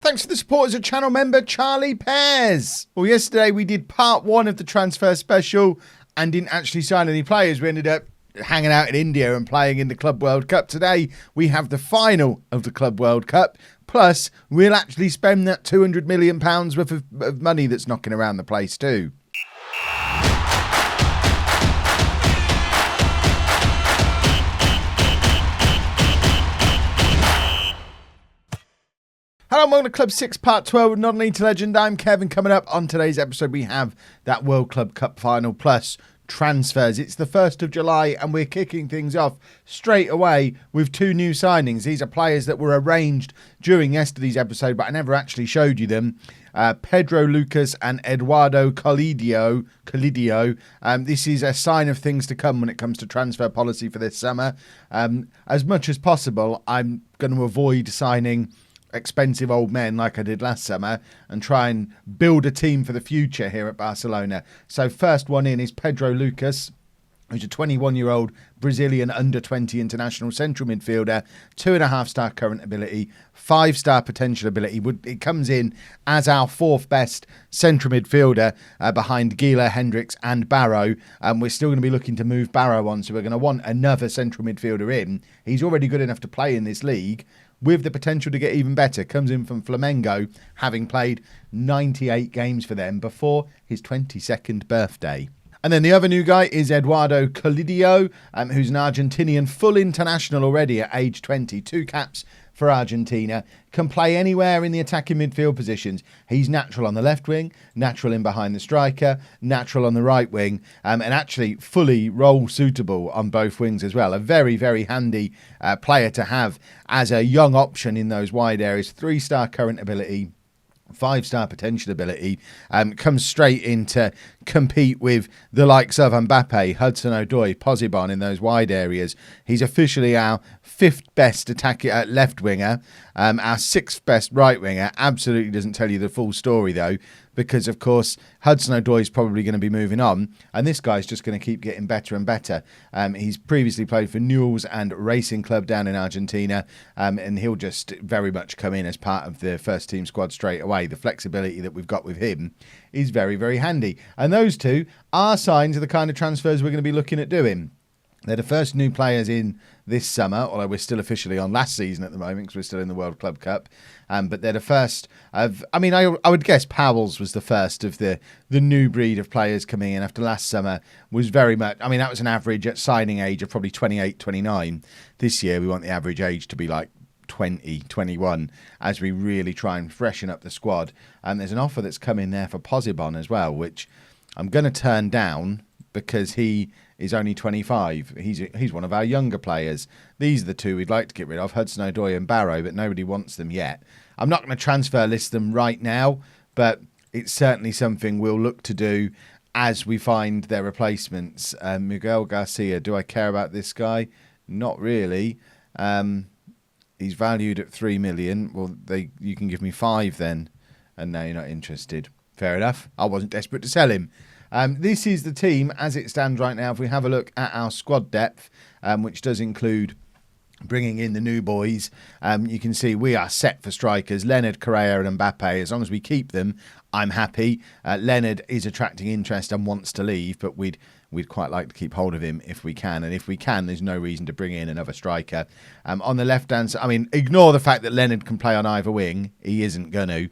Thanks for the support as a channel member, Charlie Pears. Well, yesterday we did part one of the transfer special and didn't actually sign any players. We ended up hanging out in India and playing in the Club World Cup. Today we have the final of the Club World Cup. Plus, we'll actually spend that £200 million worth of money that's knocking around the place too. Hello, I'm on the Club 6 Part 12 with Not Need to Legend. I'm Kevin. Coming up on today's episode, we have that World Club Cup final plus transfers. It's the 1st of July and we're kicking things off straight away with two new signings. These are players that were arranged during yesterday's episode, but I never actually showed you them. Pedro Lucas and Eduardo Colidio. This is a sign of things to come when it comes to transfer policy for this summer. As much as possible, I'm going to avoid signing expensive old men like I did last summer and try and build a team for the future here at Barcelona. So first one in is Pedro Lucas, who's a 21-year-old Brazilian under-20 international central midfielder, 2.5-star current ability, 5-star potential ability. It comes in as our fourth best central midfielder behind Gila, Hendricks and Barrow. We're still going to be looking to move Barrow on, so we're going to want another central midfielder in. He's already good enough to play in this league, with the potential to get even better. Comes in from Flamengo, having played 98 games for them before his 22nd birthday. And then the other new guy is Eduardo Colidio, who's an Argentinian full international already at age 20. 2 caps for Argentina. Can play anywhere in the attacking midfield positions. He's natural on the left wing, natural in behind the striker, natural on the right wing, and actually fully role suitable on both wings as well. A very, very handy player to have as a young option in those wide areas. 3-star current ability, 5-star potential ability, comes straight in to compete with the likes of Mbappe, Hudson-Odoi, Posibon in those wide areas. He's officially our 5th best left winger, our 6th best right winger. Absolutely doesn't tell you the full story though, because of course Hudson-Odoi is probably going to be moving on, and this guy's just going to keep getting better and better. He's previously played for Newell's and Racing Club down in Argentina, and he'll just very much come in as part of the first team squad straight away. The flexibility that we've got with him is very, very handy. And those two are signs of the kind of transfers we're going to be looking at doing. They're the first new players in this summer, although we're still officially on last season at the moment because we're still in the World Club Cup. But they're the first of, I would guess Powell's was the first of the new breed of players coming in after last summer was very much, that was an average at signing age of probably 28, 29. This year we want the average age to be like 20, 21 as we really try and freshen up the squad. And there's an offer that's come in there for Posibon as well, which I'm going to turn down because he is only 25. He's one of our younger players. These are the two we'd like to get rid of, Hudson-Odoi and Barrow, but nobody wants them yet. I'm not going to transfer list them right now, but it's certainly something we'll look to do as we find their replacements. Miguel Garcia, do I care about this guy? Not really. He's valued at 3 million. Well, you can give me 5 then. And now you're not interested. Fair enough. I wasn't desperate to sell him. This is the team as it stands right now. If we have a look at our squad depth, which does include bringing in the new boys, you can see we are set for strikers. Leonard, Correa and Mbappe. As long as we keep them, I'm happy. Leonard is attracting interest and wants to leave, but we'd quite like to keep hold of him if we can. And if we can, there's no reason to bring in another striker. On the left-hand side, ignore the fact that Leonard can play on either wing. He isn't going to.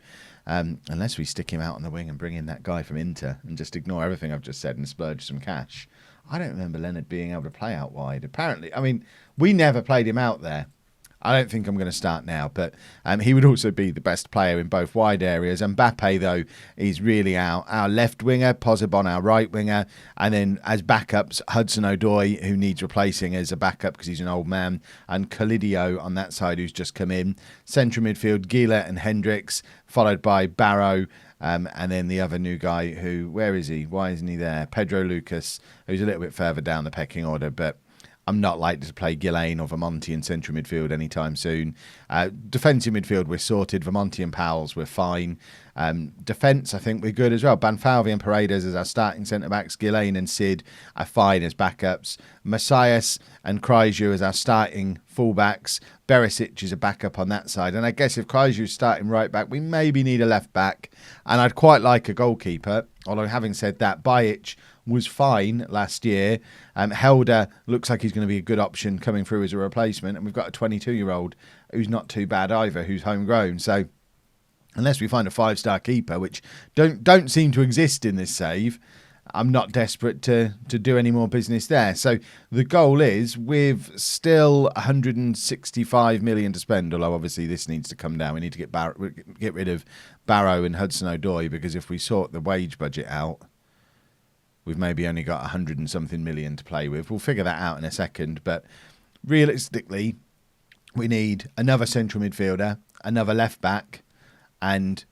Unless we stick him out on the wing and bring in that guy from Inter and just ignore everything I've just said and splurge some cash. I don't remember Leonard being able to play out wide. Apparently, we never played him out there. I don't think I'm going to start now, but he would also be the best player in both wide areas. Mbappe, though, is really our left winger, Posibon our right winger, and then as backups, Hudson-Odoi, who needs replacing as a backup because he's an old man, and Colidio on that side, who's just come in. Central midfield, Gila and Hendricks, followed by Barrow, and then the other new guy who, where is he? Why isn't he there? Pedro Lucas, who's a little bit further down the pecking order, but I'm not likely to play Gillane or Vermonti in central midfield anytime soon. Defensive midfield, we're sorted. Vermonti and Powell's, we're fine. Defence, I think we're good as well. Banfalvi and Paredes as our starting centre-backs. Gillane and Sid are fine as backups. Messias and Krajju as our starting full-backs. Berisic is a backup on that side. And I guess if Krajju's starting right-back, we maybe need a left-back. And I'd quite like a goalkeeper. Although having said that, Bajic was fine last year. Helder looks like he's going to be a good option coming through as a replacement. And we've got a 22-year-old who's not too bad either, who's homegrown. So unless we find a 5-star keeper, which don't seem to exist in this save, I'm not desperate to do any more business there. So the goal is, with still 165 million to spend, although obviously this needs to come down. We need to get rid of Barrow and Hudson-Odoi, because if we sort the wage budget out, we've maybe only got 100 and something million to play with. We'll figure that out in a second. But realistically, we need another central midfielder, another left back, and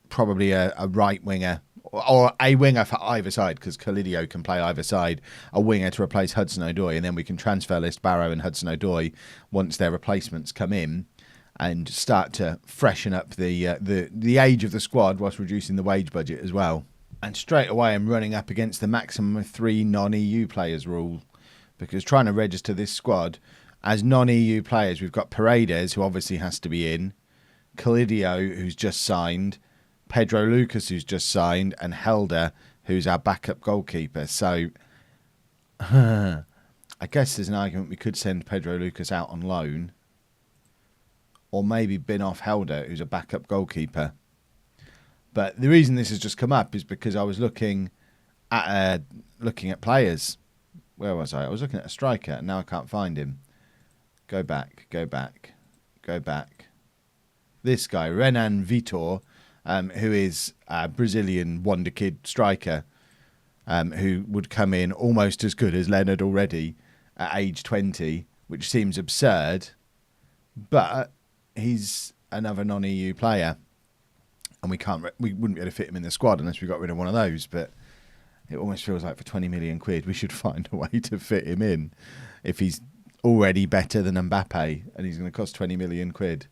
probably a right winger, or a winger for either side, because Colidio can play either side, a winger to replace Hudson-Odoi, and then we can transfer list Barrow and Hudson-Odoi once their replacements come in, and start to freshen up the age of the squad whilst reducing the wage budget as well. And straight away I'm running up against the maximum of 3 non-EU players rule, because trying to register this squad as non-EU players, we've got Paredes, who obviously has to be in, Colidio, who's just signed, Pedro Lucas, who's just signed, and Helder, who's our backup goalkeeper. So I guess there's an argument we could send Pedro Lucas out on loan, or maybe bin off Helder, who's a backup goalkeeper. But the reason this has just come up is because I was looking at players. Where was I? I was looking at a striker, and now I can't find him. Go back. This guy, Renan Vitor, who is a Brazilian wonder kid striker, who would come in almost as good as Leonard already at age 20, which seems absurd, but he's another non-EU player, and we wouldn't be able to fit him in the squad unless we got rid of one of those. But it almost feels like for 20 million quid we should find a way to fit him in if he's already better than Mbappe and he's going to cost 20 million quid.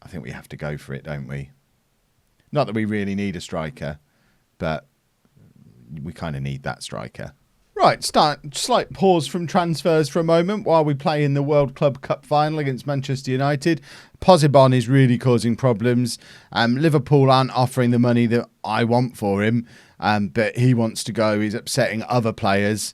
I think we have to go for it, don't we? Not that we really need a striker, but we kind of need that striker. Right, slight pause from transfers for a moment while we play in the World Club Cup final against Manchester United. Posibon is really causing problems. Liverpool aren't offering the money that I want for him, but he wants to go. He's upsetting other players.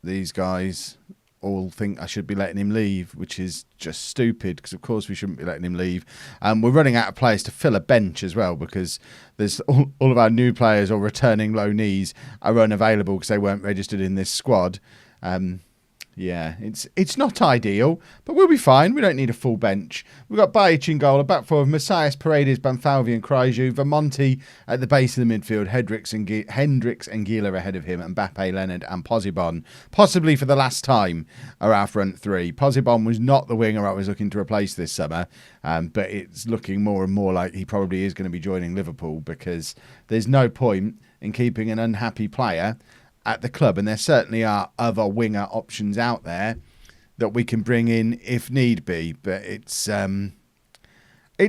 These guys all think I should be letting him leave, which is just stupid, because of course we shouldn't be letting him leave. We're running out of players to fill a bench as well, because there's all of our new players or returning loanees are unavailable because they weren't registered in this squad. Yeah, it's not ideal, but we'll be fine. We don't need a full bench. We've got Bajic in goal, a back four of Messias, Paredes, Banfalvi and Krajju, Vermonti at the base of the midfield, Hendricks and Gila ahead of him, and Mbappe, Leonard and Posibon, possibly for the last time, are our front three. Posibon was not the winger I was looking to replace this summer, but it's looking more and more like he probably is going to be joining Liverpool, because there's no point in keeping an unhappy player at the club, and there certainly are other winger options out there that we can bring in if need be. But it's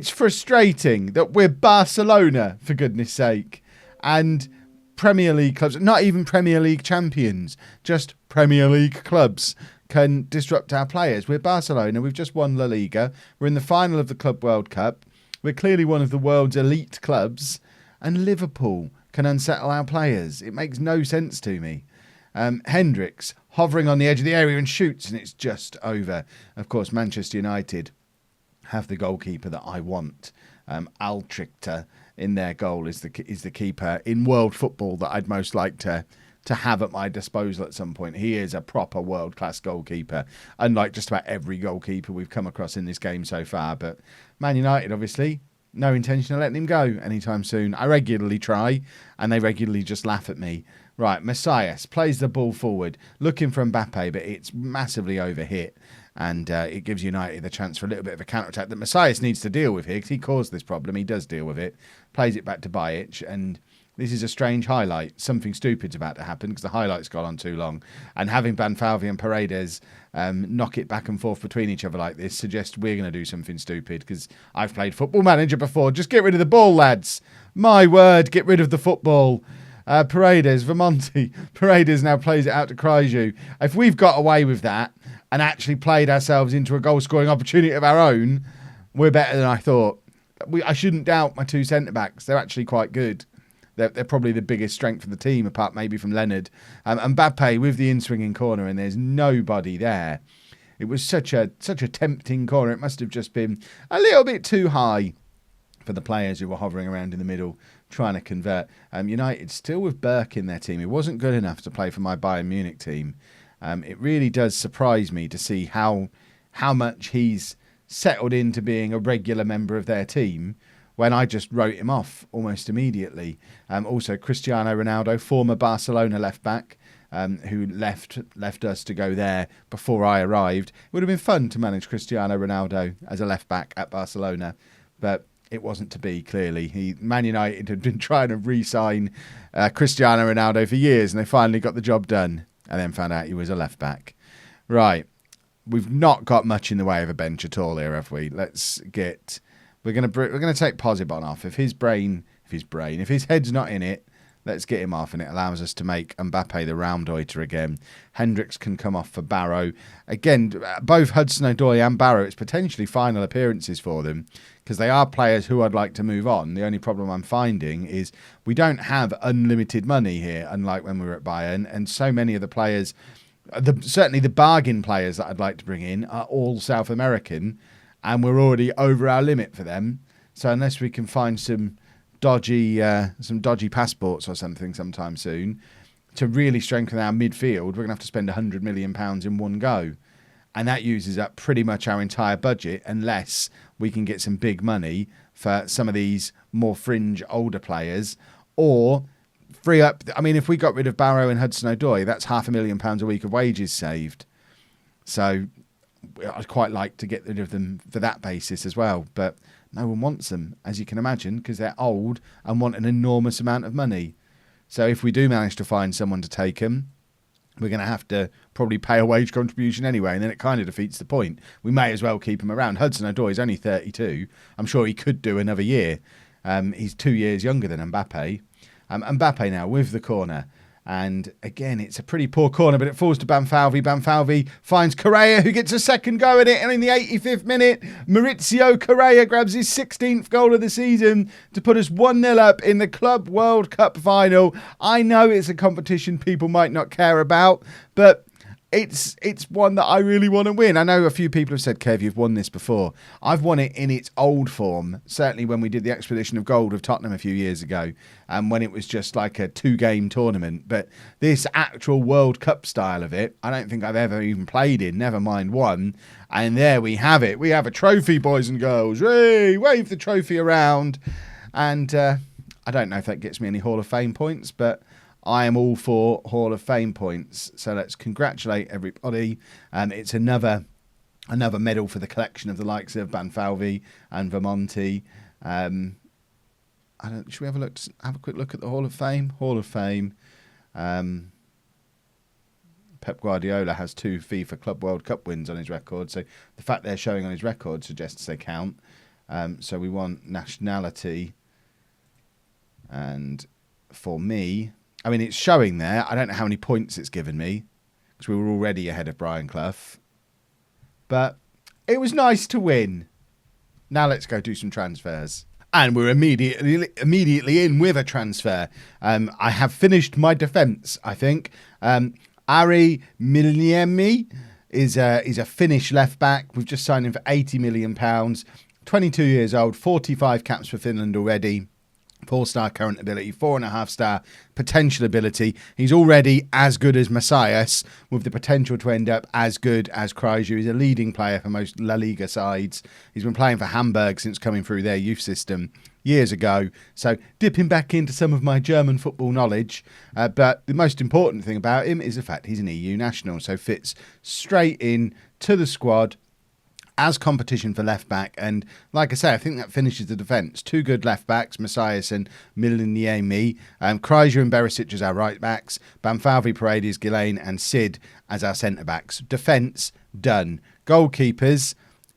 frustrating that we're Barcelona, for goodness sake, and Premier League clubs, not even Premier League champions, just Premier League clubs, can disrupt our players. We're Barcelona, we've just won La Liga, we're in the final of the Club World Cup, we're clearly one of the world's elite clubs, and Liverpool can unsettle our players. It makes no sense to me. Hendricks hovering on the edge of the area and shoots, and it's just over. Of course, Manchester United have the goalkeeper that I want. Altrichter in their goal is the keeper in world football that I'd most like to have at my disposal at some point. He is a proper world-class goalkeeper, unlike just about every goalkeeper we've come across in this game so far. But Man United, obviously, no intention of letting him go anytime soon. I regularly try, and they regularly just laugh at me. Right, Messias plays the ball forward, looking for Mbappe, but it's massively overhit, and it gives United the chance for a little bit of a counter-attack that Messias needs to deal with here, because he caused this problem. He does deal with it, plays it back to Bajic, and this is a strange highlight. Something stupid's about to happen because the highlight's gone on too long. And having Banfalvi and Paredes knock it back and forth between each other like this suggests we're going to do something stupid because I've played Football Manager before. Just get rid of the ball, lads. My word, get rid of the football. Paredes, Vermonti. Paredes now plays it out to Kryju. If we've got away with that and actually played ourselves into a goal-scoring opportunity of our own, we're better than I thought. I shouldn't doubt my two centre-backs. They're actually quite good. They're probably the biggest strength of the team, apart maybe from Leonard. Mbappe with the in-swinging corner, and there's nobody there. It was such a tempting corner. It must have just been a little bit too high for the players who were hovering around in the middle trying to convert. United still with Burke in their team. He wasn't good enough to play for my Bayern Munich team. It really does surprise me to see how much he's settled into being a regular member of their team when I just wrote him off almost immediately. Also, Cristiano Ronaldo, former Barcelona left-back, who left us to go there before I arrived. It would have been fun to manage Cristiano Ronaldo as a left-back at Barcelona, but it wasn't to be, clearly. Man United had been trying to re-sign Cristiano Ronaldo for years, and they finally got the job done, and then found out he was a left-back. Right, we've not got much in the way of a bench at all here, have we? We're gonna take Posibon off. If his head's not in it, let's get him off, and it allows us to make Mbappe the Raumdeuter again. Hendricks can come off for Barrow. Again, both Hudson-Odoi and Barrow, it's potentially final appearances for them because they are players who I'd like to move on. The only problem I'm finding is we don't have unlimited money here, unlike when we were at Bayern, and so many of the players, certainly the bargain players that I'd like to bring in, are all South American, and we're already over our limit for them. So unless we can find some dodgy passports or something sometime soon to really strengthen our midfield, we're going to have to spend £100 million in one go. And that uses up pretty much our entire budget unless we can get some big money for some of these more fringe older players or free up. I mean, if we got rid of Barrow and Hudson-Odoi, that's £500,000 a week of wages saved. So I'd quite like to get rid of them for that basis as well, but no one wants them, as you can imagine, because they're old and want an enormous amount of money. So if we do manage to find someone to take them, we're going to have to probably pay a wage contribution anyway, and then it kind of defeats the point. We may as well keep him around. Hudson-Odoi is only 32. I'm sure he could do another year. He's 2 years younger than Mbappe. Mbappe now with the corner. And again, it's a pretty poor corner, but it falls to Banfalvi. Banfalvi finds Correa, who gets a second go at it. And in the 85th minute, Maurizio Correa grabs his 16th goal of the season to put us 1-0 up in the Club World Cup final. I know it's a competition people might not care about, but it's one that I really want to win. I know a few people have said, Kev, you've won this before. I've won it in its old form, certainly when we did the Expedition of Gold of Tottenham a few years ago, and when it was just like a 2-game tournament. But this actual World Cup style of it, I don't think I've ever even played in, never mind one. And there we have it. We have a trophy, boys and girls. Hey, wave the trophy around. And I don't know if that gets me any Hall of Fame points, but I am all for Hall of Fame points. So let's congratulate everybody. It's another medal for the collection of the likes of Banfalvi and Vermonti. Should we have a quick look at the Hall of Fame? Hall of Fame. Pep Guardiola has 2 FIFA Club World Cup wins on his record. So the fact they're showing on his record suggests they count. So we want nationality. And for me, I mean, it's showing there. I don't know how many points it's given me because we were already ahead of Brian Clough. But it was nice to win. Now let's go do some transfers. And we're immediately in with a transfer. I have finished my defence, I think. Ari Miliemi is a Finnish left-back. We've just signed him for £80 million. 22 years old, 45 caps for Finland already. 4-star current ability, 4.5-star potential ability. He's already as good as Messias, with the potential to end up as good as Kryju. He's a leading player for most La Liga sides. He's been playing for Hamburg since coming through their youth system years ago. So dipping back into some of my German football knowledge. But the most important thing about him is the fact he's an EU national, so fits straight in to the squad. as competition for left back. And like I say, I think that finishes the defence. Two good left backs, Messias and Miliniemi. Kryger and Berisic as our right backs. Banfalvi, Paredes, Gillane and Sid as our centre backs. Defence, done. Goalkeepers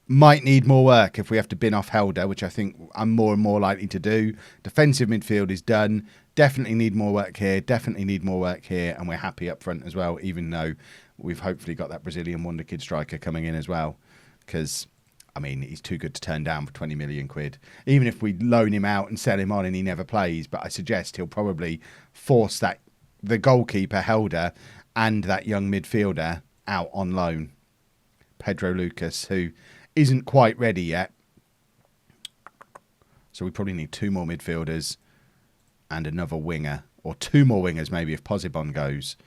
might need more work if we have to bin off Helder, which I think I'm more and more likely to do. Defensive midfield is done. Definitely need more work here. Definitely need more work here. And we're happy up front as well, even though we've hopefully got that Brazilian wonder kid striker coming in as well. Because, I mean, he's too good to turn down for 20 million quid. Even if we loan him out and sell him on and he never plays. But I suggest he'll probably force the goalkeeper, Helder, and that young midfielder out on loan. Pedro Lucas, who isn't quite ready yet. So we probably need two more midfielders and another winger. Or two more wingers maybe if Posibon goes.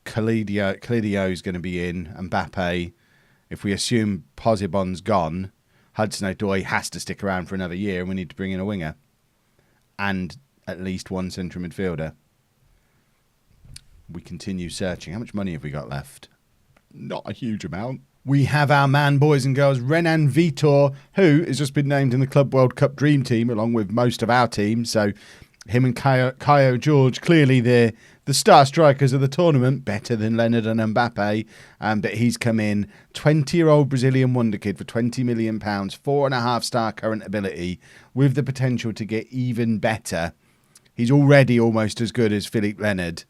Calidio is going to be in. Mbappe. If we assume Posibon's gone, Hudson-Odoi has to stick around for another year and we need to bring in a winger. And at least one central midfielder. We continue searching. How much money have we got left? Not a huge amount. We have our man, boys and girls, Renan Vitor, who has just been named in the Club World Cup Dream Team, along with most of our team. So him and Caio George, clearly the star strikers of the tournament, better than Leonard and Mbappe. But he's come in, 20-year-old Brazilian wonder kid for £20 million, 4.5-star current ability, with the potential to get even better. He's already almost as good as Philippe Leonard.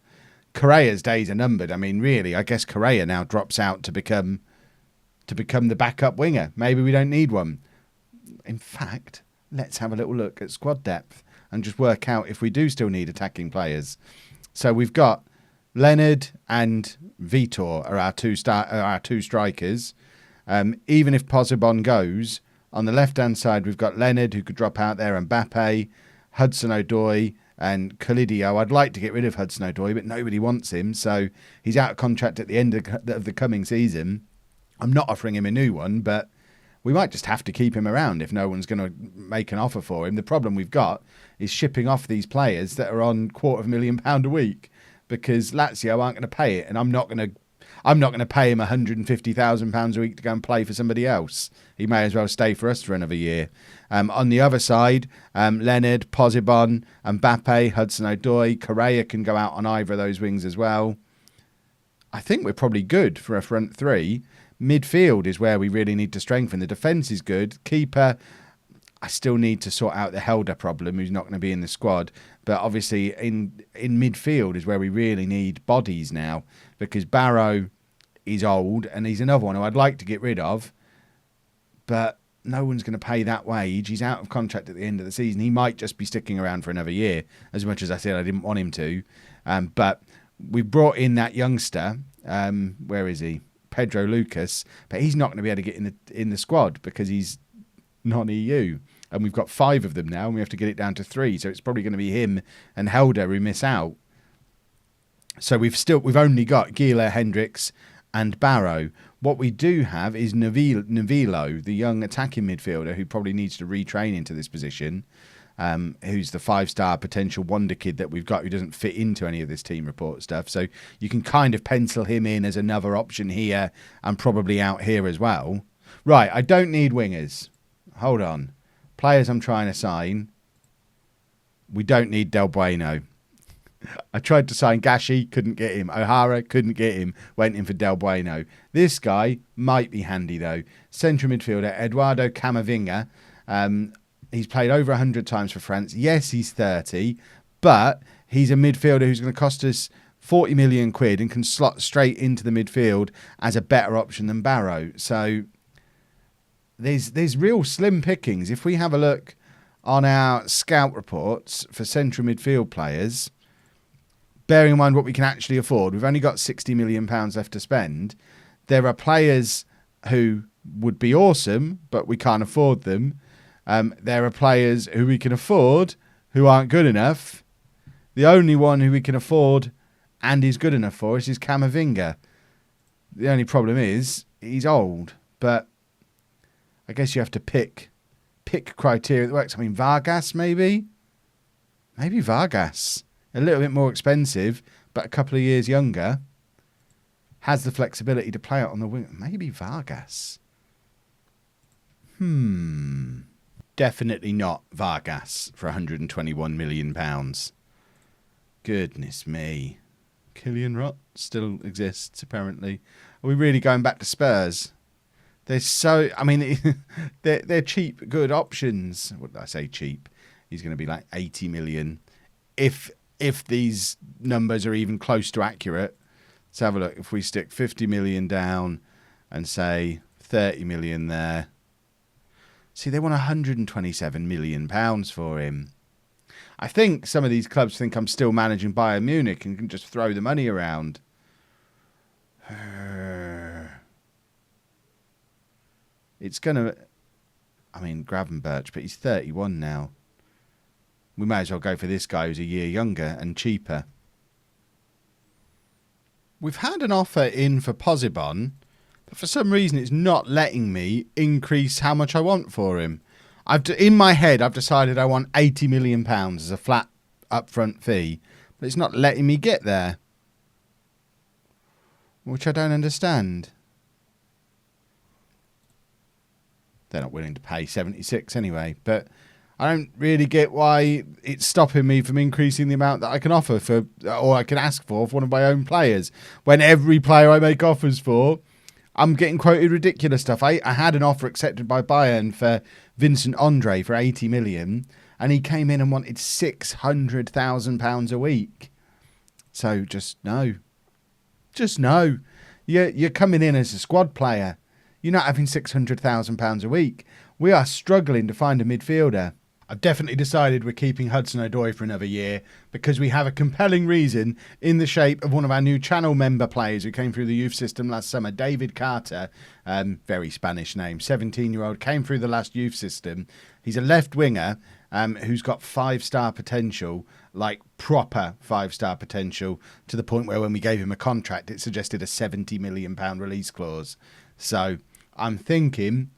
Correa's days are numbered. I mean, really, I guess Correa now drops out to become the backup winger. Maybe we don't need one. In fact, let's have a little look at squad depth and just work out if we do still need attacking players. So we've got Leonard and Vitor are our two strikers. Even if Posibon goes, on the left-hand side, we've got Leonard, who could drop out there, and Mbappe, Hudson-Odoi, and Calidio. I'd like to get rid of Hudson-Odoi, but nobody wants him, so he's out of contract at the end of the coming season. I'm not offering him a new one, but we might just have to keep him around if no one's going to make an offer for him. The problem we've got is shipping off these players that are on £250,000 a week, because Lazio aren't going to pay it, and I'm not going to pay him £150,000 a week to go and play for somebody else. He may as well stay for us for another year. On the other side, Leonard, Posibon, Mbappe, Hudson-Odoi, Correa can go out on either of those wings as well. I think we're probably good for a front three. Midfield is where we really need to strengthen. The defence is good. Keeper, I still need to sort out the Helder problem, who's not going to be in the squad. But obviously in midfield is where we really need bodies now, because Barrow is old and he's another one who I'd like to get rid of, but no one's going to pay that wage. He's out of contract at the end of the season. He might just be sticking around for another year, as much as I said I didn't want him to. But we brought in that youngster. Where is he? Pedro Lucas, but he's not going to be able to get in the squad because he's non-EU, and we've got 5 of them now, and we have to get it down to 3. So it's probably going to be him and Helder who miss out. So we've only got Gila, Hendricks, and Barrow. What we do have is Navilo, the young attacking midfielder who probably needs to retrain into this position. Who's the 5-star potential wonder kid that we've got, who doesn't fit into any of this team report stuff. So you can kind of pencil him in as another option here and probably out here as well. Right, I don't need wingers. Hold on. Players I'm trying to sign. We don't need Del Bueno. I tried to sign Gashi, couldn't get him. O'Hara, couldn't get him. Went in for Del Bueno. This guy might be handy though. Central midfielder, Eduardo Camavinga. He's played over 100 times for France. Yes, he's 30, but he's a midfielder who's going to cost us 40 million quid and can slot straight into the midfield as a better option than Barrow. So there's real slim pickings. If we have a look on our scout reports for central midfield players, bearing in mind what we can actually afford, we've only got £60 million left to spend. There are players who would be awesome, but we can't afford them. There are players who we can afford who aren't good enough. The only one who we can afford and is good enough for us is Camavinga. The only problem is he's old, but I guess you have to pick criteria that works. I mean, Vargas maybe? Maybe Vargas. A little bit more expensive, but a couple of years younger. Has the flexibility to play out on the wing. Maybe Vargas. Definitely not Vargas for £121 million. Goodness me. Killian Rott still exists, apparently. Are we really going back to Spurs? They're so... I mean, they're cheap, good options. What did I say, cheap? He's going to be like 80 million. If these numbers are even close to accurate, let's have a look. If we stick 50 million down and say 30 million there. See, they want £127 million for him. I think some of these clubs think I'm still managing Bayern Munich and can just throw the money around. It's going to... I mean, Gravenberch, but he's 31 now. We might as well go for this guy who's a year younger and cheaper. We've had an offer in for Posibon, but for some reason it's not letting me increase how much I want for him. In my head, I've decided I want £80 million as a flat upfront fee, but it's not letting me get there, which I don't understand. They're not willing to pay 76 anyway, but I don't really get why it's stopping me from increasing the amount that I can offer for, or I can ask for one of my own players. When every player I make offers for, I'm getting quoted ridiculous stuff. I had an offer accepted by Bayern for Vincent Andre for 80 million, and he came in and wanted £600,000 a week. So just no. Just no. You're coming in as a squad player. You're not having £600,000 a week. We are struggling to find a midfielder. I've definitely decided we're keeping Hudson-Odoi for another year because we have a compelling reason in the shape of one of our new channel member players who came through the youth system last summer, David Carter. Very Spanish name, 17-year-old, came through the last youth system. He's a left winger who's got 5-star potential, like proper 5-star potential, to the point where when we gave him a contract, it suggested a £70 million release clause. So I'm thinking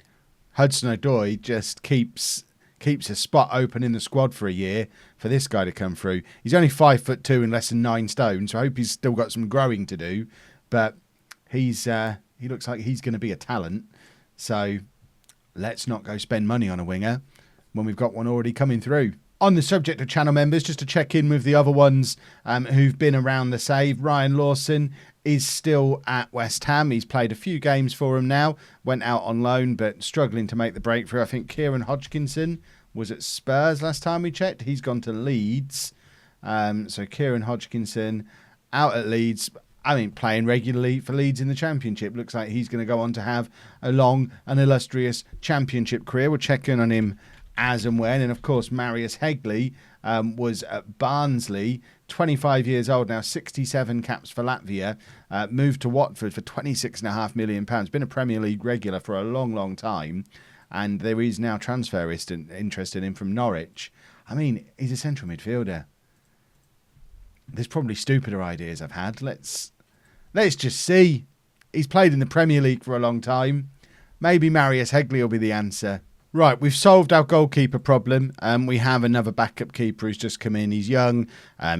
Hudson-Odoi just keeps a spot open in the squad for a year for this guy to come through. He's only 5'2" and less than 9 stone, so I hope he's still got some growing to do. But he looks like he's going to be a talent. So let's not go spend money on a winger when we've got one already coming through. On the subject of channel members, just to check in with the other ones who've been around the save, Ryan Lawson is still at West Ham. He's played a few games for him now, went out on loan, but struggling to make the breakthrough. I think Kieran Hodgkinson was at Spurs last time we checked. He's gone to Leeds. So Kieran Hodgkinson out at Leeds. I mean, playing regularly for Leeds in the Championship. Looks like he's going to go on to have a long and illustrious Championship career. We'll check in on him as and when. And of course, Marius Hegley was at Barnsley, 25 years old now, 67 caps for Latvia, moved to Watford for £26.5 million. Been a Premier League regular for a long, long time. And there is now transfer interest in him from Norwich. I mean, he's a central midfielder. There's probably stupider ideas I've had. Let's just see. He's played in the Premier League for a long time. Maybe Marius Hegley will be the answer. Right, we've solved our goalkeeper problem. We have another backup keeper who's just come in. He's young.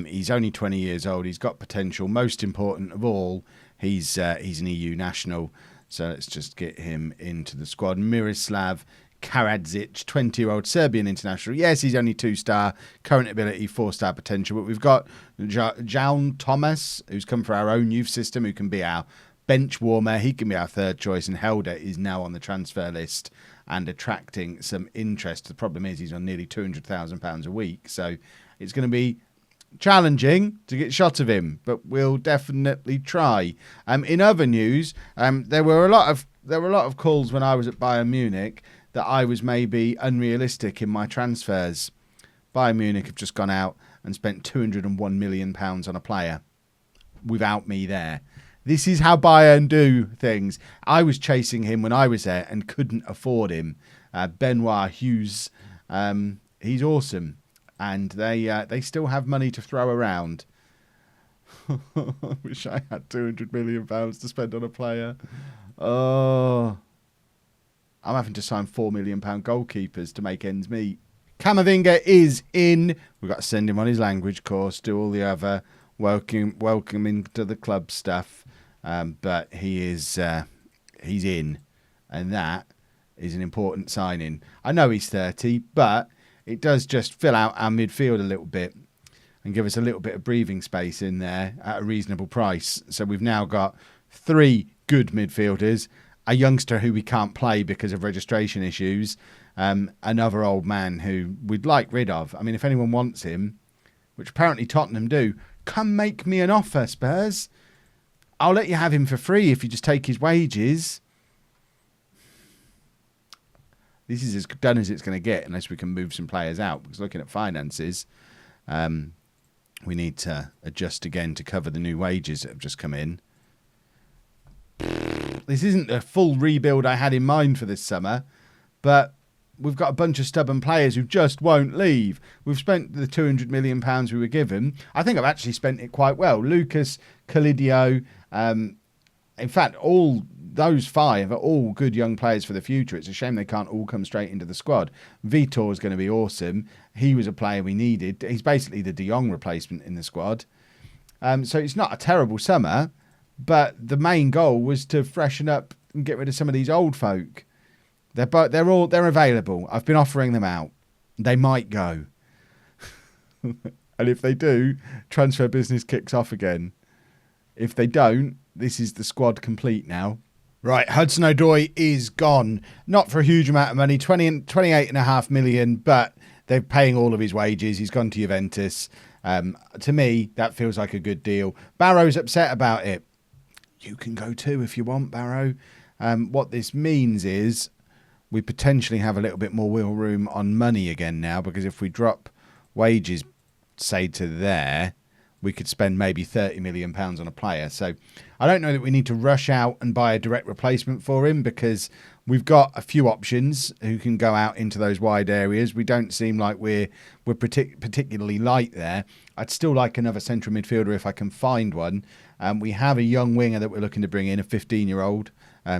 He's only 20 years old. He's got potential. Most important of all, he's an EU national. So let's just get him into the squad. Miroslav Karadzic, 20-year-old Serbian international. Yes, he's only 2-star. Current ability, 4-star potential. But we've got Jaun Thomas, who's come for our own youth system, who can be our bench warmer. He can be our third choice. And Helder is now on the transfer list and attracting some interest. The problem is he's on nearly £200,000 a week. So it's going to be challenging to get shot of him, but we'll definitely try. In other news, there were a lot of calls when I was at Bayern Munich that I was maybe unrealistic in my transfers. Bayern Munich have just gone out and spent £201 million on a player without me there. This is how Bayern do things. I was chasing him when I was there and couldn't afford him. Benoit Hughes, he's awesome. And they still have money to throw around. I wish I had £200 million to spend on a player. Oh, I'm having to sign £4 million goalkeepers to make ends meet. Camavinga is in. We've got to send him on his language course, do all the other welcoming to the club stuff. But he's in. And that is an important signing. I know he's 30, but it does just fill out our midfield a little bit and give us a little bit of breathing space in there at a reasonable price. So we've now got 3 good midfielders, a youngster who we can't play because of registration issues, another old man who we'd like rid of. I mean, if anyone wants him, which apparently Tottenham do, come make me an offer, Spurs. I'll let you have him for free if you just take his wages. This is as done as it's going to get unless we can move some players out. Because looking at finances, we need to adjust again to cover the new wages that have just come in. This isn't the full rebuild I had in mind for this summer, but we've got a bunch of stubborn players who just won't leave. We've spent the £200 million we were given. I think I've actually spent it quite well. Lucas, Calidio, in fact, all those 5 are all good young players for the future. It's a shame they can't all come straight into the squad. Vitor is going to be awesome. He was a player we needed. He's basically the De Jong replacement in the squad. So it's not a terrible summer, but the main goal was to freshen up and get rid of some of these old folk. They're available. I've been offering them out. They might go. And if they do, transfer business kicks off again. If they don't, this is the squad complete now. Right, Hudson-Odoi is gone. Not for a huge amount of money, 28.5 million, but they're paying all of his wages. He's gone to Juventus. To me, that feels like a good deal. Barrow's upset about it. You can go too if you want, Barrow. What this means is we potentially have a little bit more wiggle room on money again now, because if we drop wages, say, to there, we could spend maybe £30 million on a player. So I don't know that we need to rush out and buy a direct replacement for him, because we've got a few options who can go out into those wide areas. We don't seem like we're particularly light there. I'd still like another central midfielder if I can find one. We have a young winger that we're looking to bring in, a 15-year-old,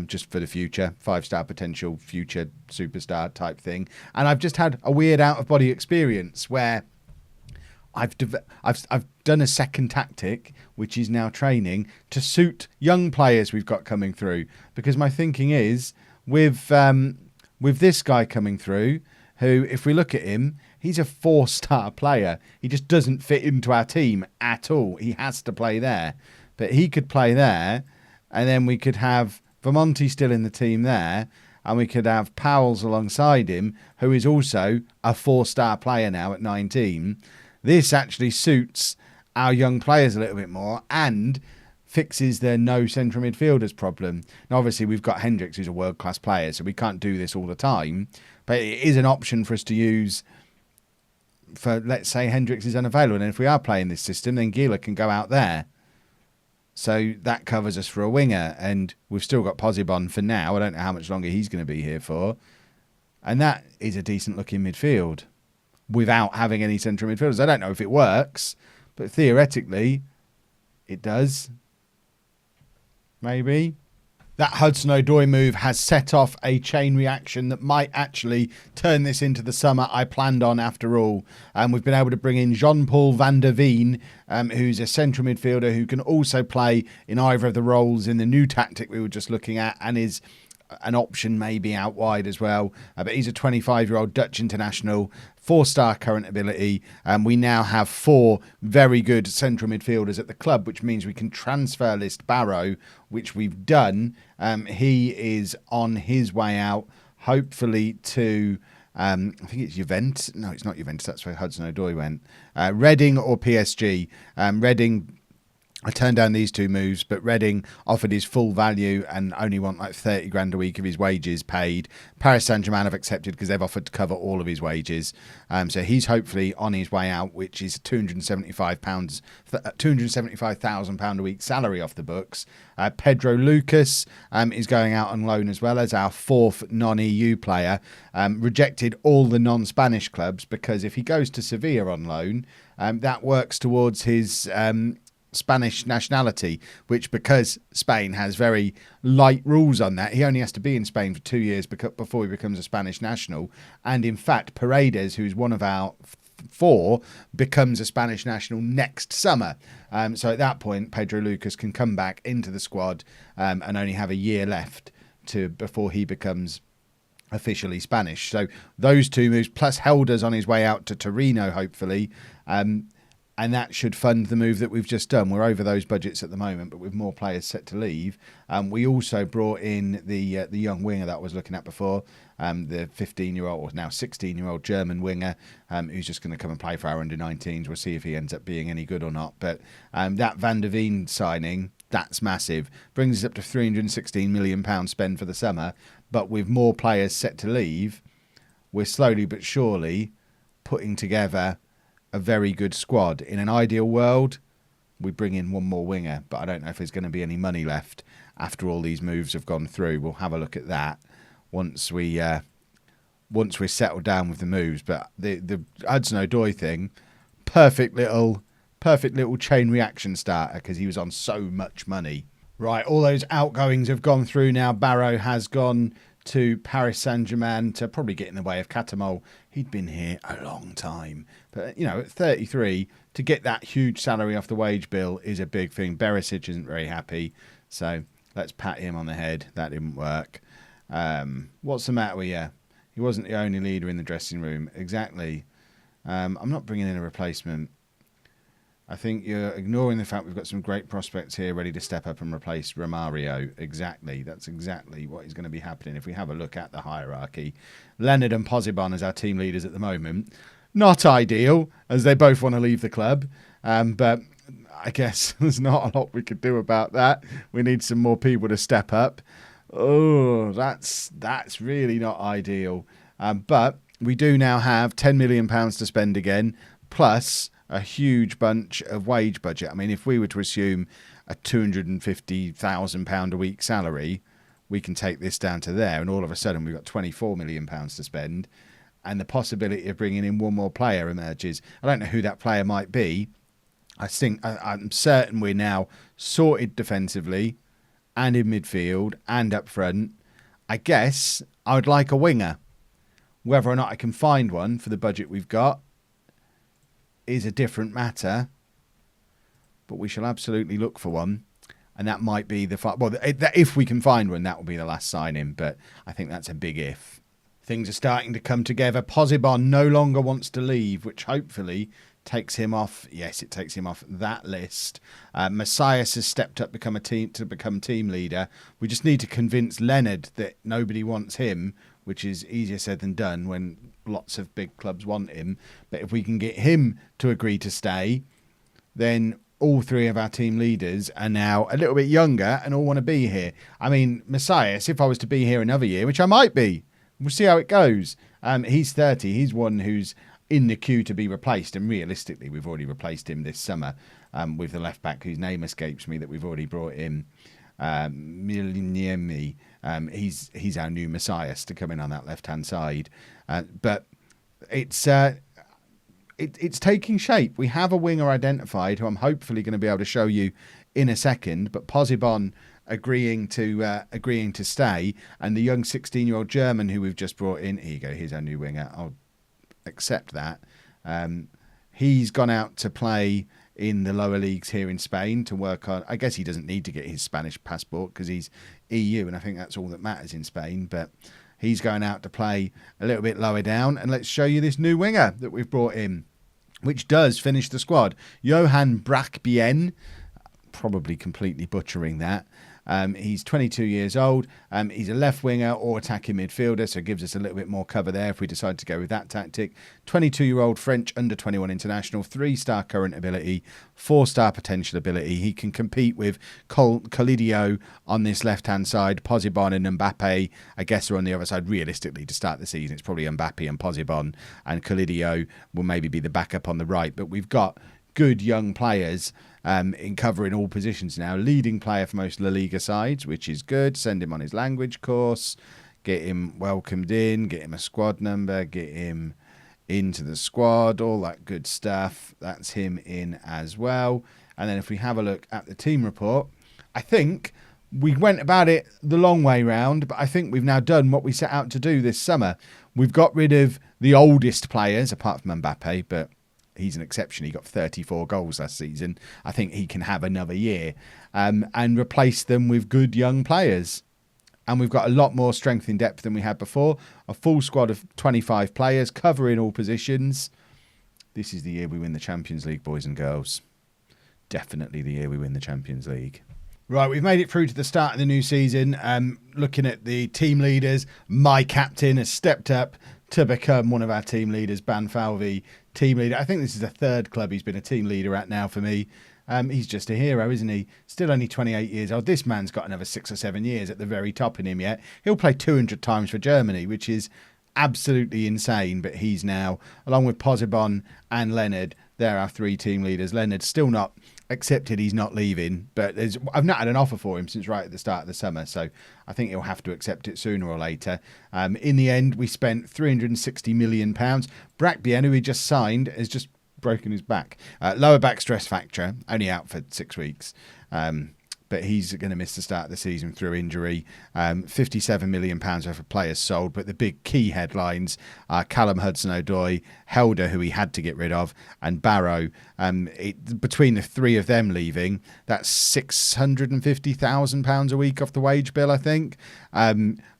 just for the future, 5-star potential future superstar type thing. And I've just had a weird out-of-body experience where I've done a second tactic, which is now training to suit young players we've got coming through. Because my thinking is, with this guy coming through, who, if we look at him, he's a 4-star player. He just doesn't fit into our team at all. He has to play there. But he could play there, and then we could have Vermonti still in the team there, and we could have Powell's alongside him, who is also a 4-star player now at 19. This actually suits our young players a little bit more and fixes their no central midfielders problem. Now, obviously, we've got Hendricks, who's a world-class player, so we can't do this all the time. But it is an option for us to use for, let's say, Hendricks is unavailable. And if we are playing this system, then Gila can go out there. So that covers us for a winger. And we've still got Posibon for now. I don't know how much longer he's going to be here for. And that is a decent-looking midfield without having any central midfielders. I don't know if it works, but theoretically, it does. Maybe. That Hudson-Odoi move has set off a chain reaction that might actually turn this into the summer I planned on after all. We've been able to bring in Jean-Paul van der Veen, who's a central midfielder who can also play in either of the roles in the new tactic we were just looking at, and is an option maybe out wide as well. But he's a 25-year-old Dutch international, 4-star current ability. We now have 4 very good central midfielders at the club, which means we can transfer list Barrow, which we've done. He is on his way out, hopefully to, I think it's Juventus. No, it's not Juventus. That's where Hudson-Odoi went. Reading or PSG. Reading, I turned down these 2 moves, but Reading offered his full value and only want like 30 grand a week of his wages paid. Paris Saint-Germain have accepted because they've offered to cover all of his wages. So he's hopefully on his way out, which is £275,000 a week salary off the books. Pedro Lucas is going out on loan as well as our 4th non-EU player. Rejected all the non-Spanish clubs because if he goes to Sevilla on loan, that works towards his Spanish nationality, which, because Spain has very light rules on that, he only has to be in Spain for 2 years before he becomes a Spanish national. And in fact, Paredes, who's one of our 4, becomes a Spanish national next summer. So at that point, Pedro Lucas can come back into the squad and only have a year left before he becomes officially Spanish. So those two moves, plus Helder's on his way out to Torino, hopefully. And that should fund the move that we've just done. We're over those budgets at the moment, but with more players set to leave. We also brought in the young winger that I was looking at before, the 15-year-old, or now 16-year-old German winger, who's just going to come and play for our under-19s. We'll see if he ends up being any good or not. But that Van der Veen signing, that's massive. Brings us up to £316 million spend for the summer. But with more players set to leave, we're slowly but surely putting together a very good squad. In an ideal world, we bring in one more winger, but I don't know if there's going to be any money left after all these moves have gone through. We'll have a look at that once we're settled down with the moves. But the Hudson-Odoi thing, perfect little chain reaction starter, because he was on so much money. Right, all those outgoings have gone through now. Barrow has gone to Paris Saint-Germain to probably get in the way of Catamol. He'd been here a long time. But, at 33, to get that huge salary off the wage bill is a big thing. Berisic isn't very happy, so let's pat him on the head. That didn't work. What's the matter with you? He wasn't the only leader in the dressing room. Exactly. I'm not bringing in a replacement. I think you're ignoring the fact we've got some great prospects here ready to step up and replace Romario. Exactly. That's exactly what is going to be happening if we have a look at the hierarchy. Leonard and Posibon as our team leaders at the moment. Not ideal, as they both want to leave the club. But I guess there's not a lot we could do about that. We need some more people to step up. Oh, that's really not ideal. But we do now have £10 million to spend again, plus a huge bunch of wage budget. I mean, if we were to assume a £250,000 a week salary, we can take this down to there, and all of a sudden we've got £24 million to spend, and the possibility of bringing in one more player emerges. I don't know who that player might be. I'm certain we're now sorted defensively and in midfield and up front. I guess I would like a winger. Whether or not I can find one for the budget we've got is a different matter, but we shall absolutely look for one, and that might be if we can find one, that will be the last sign-in, but I think that's a big if. Things are starting to come together. Posibon no longer wants to leave, which hopefully takes him off. Yes, it takes him off that list. Messias has stepped up to become team leader. We just need to convince Leonard that nobody wants him, which is easier said than done when lots of big clubs want him. But if we can get him to agree to stay, then all three of our team leaders are now a little bit younger and all want to be here. I mean, Messias, if I was to be here another year, which I might be, we'll see how it goes. He's 30. He's one who's in the queue to be replaced. And realistically, we've already replaced him this summer with the left back whose name escapes me that we've already brought in. Milniemi. He's our new Messias to come in on that left-hand side. But it's taking shape. We have a winger identified who I'm hopefully going to be able to show you in a second. But Posibon agreeing to stay, and the young 16-year-old German who we've just brought in. Here you go. Here's our new winger. I'll accept that. He's gone out to play in the lower leagues here in Spain to work on. I guess he doesn't need to get his Spanish passport because he's EU, and I think that's all that matters in Spain. But he's going out to play a little bit lower down, and let's show you this new winger that we've brought in, which does finish the squad. Johan Brakbien, probably completely butchering that. He's 22 years old. He's a left winger or attacking midfielder, so it gives us a little bit more cover there if we decide to go with that tactic. 22-year-old French under-21 international, 3-star current ability, 4-star potential ability. He can compete with Colidio on this left-hand side. Posibon and Mbappe, I guess, are on the other side. Realistically, to start the season, it's probably Mbappe and Posibon, and Colidio will maybe be the backup on the right. But we've got good young players in covering all positions now. Leading player for most La Liga sides, which is good. Send him on his language course, get him welcomed in, get him a squad number, get him into the squad, all that good stuff. That's him in as well. And then if we have a look at the team report, I think we went about it the long way round, but I think we've now done what we set out to do this summer. We've got rid of the oldest players, apart from Mbappe, but he's an exception. He got 34 goals last season. I think he can have another year and replace them with good young players. And we've got a lot more strength in depth than we had before. A full squad of 25 players covering all positions. This is the year we win the Champions League, boys and girls. Definitely the year we win the Champions League. Right, we've made it through to the start of the new season. Looking at the team leaders, my captain has stepped up to become one of our team leaders, Banfalvi, team leader. I think this is the third club he's been a team leader at now for me. He's just a hero, isn't he? Still only 28 years old. This man's got another 6 or 7 years at the very top in him yet. He'll play 200 times for Germany, which is absolutely insane. But he's now, along with Posibon and Leonard, they're our 3 team leaders. Leonard's still not accepted he's not leaving, but I've not had an offer for him since right at the start of the summer, so I think he'll have to accept it sooner or later. In the end, we spent £360 million. Brackbien, who we just signed, has just broken his back. Lower back stress fracture, only out for 6 weeks. But he's going to miss the start of the season through injury. £57 million worth of players sold, but the big key headlines are Callum Hudson-Odoi, Helder, who he had to get rid of, and Barrow. Between the 3 of them leaving, that's £650,000 a week off the wage bill, I think.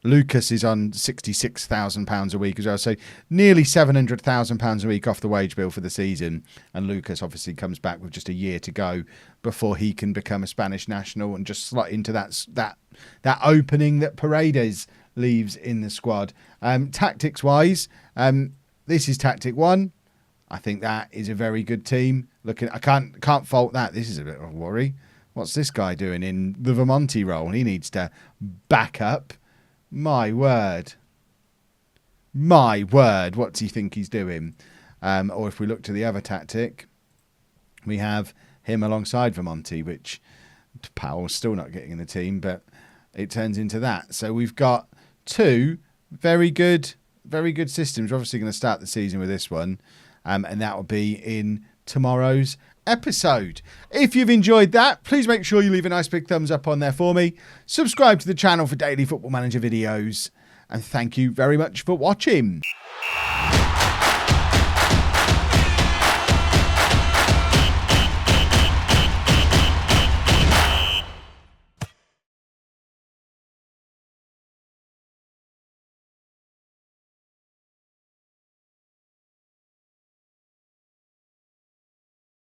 Lucas is on £66,000 a week as well, so nearly £700,000 a week off the wage bill for the season. And Lucas obviously comes back with just a year to go before he can become a Spanish national and just slot into that opening that Paredes leaves in the squad. Tactics wise, this is tactic 1. I think that is a very good team. I can't fault that. This is a bit of a worry. What's this guy doing in the Vermonti role? He needs to back up. My word. What do you think he's doing? Or if we look to the other tactic, we have him alongside Vermonti, which Powell's still not getting in the team, but it turns into that. So we've got 2 very good systems. We're obviously going to start the season with this one, and that will be in tomorrow's episode. If you've enjoyed that, please make sure you leave a nice big thumbs up on there for me. Subscribe to the channel for daily Football Manager videos, and thank you very much for watching.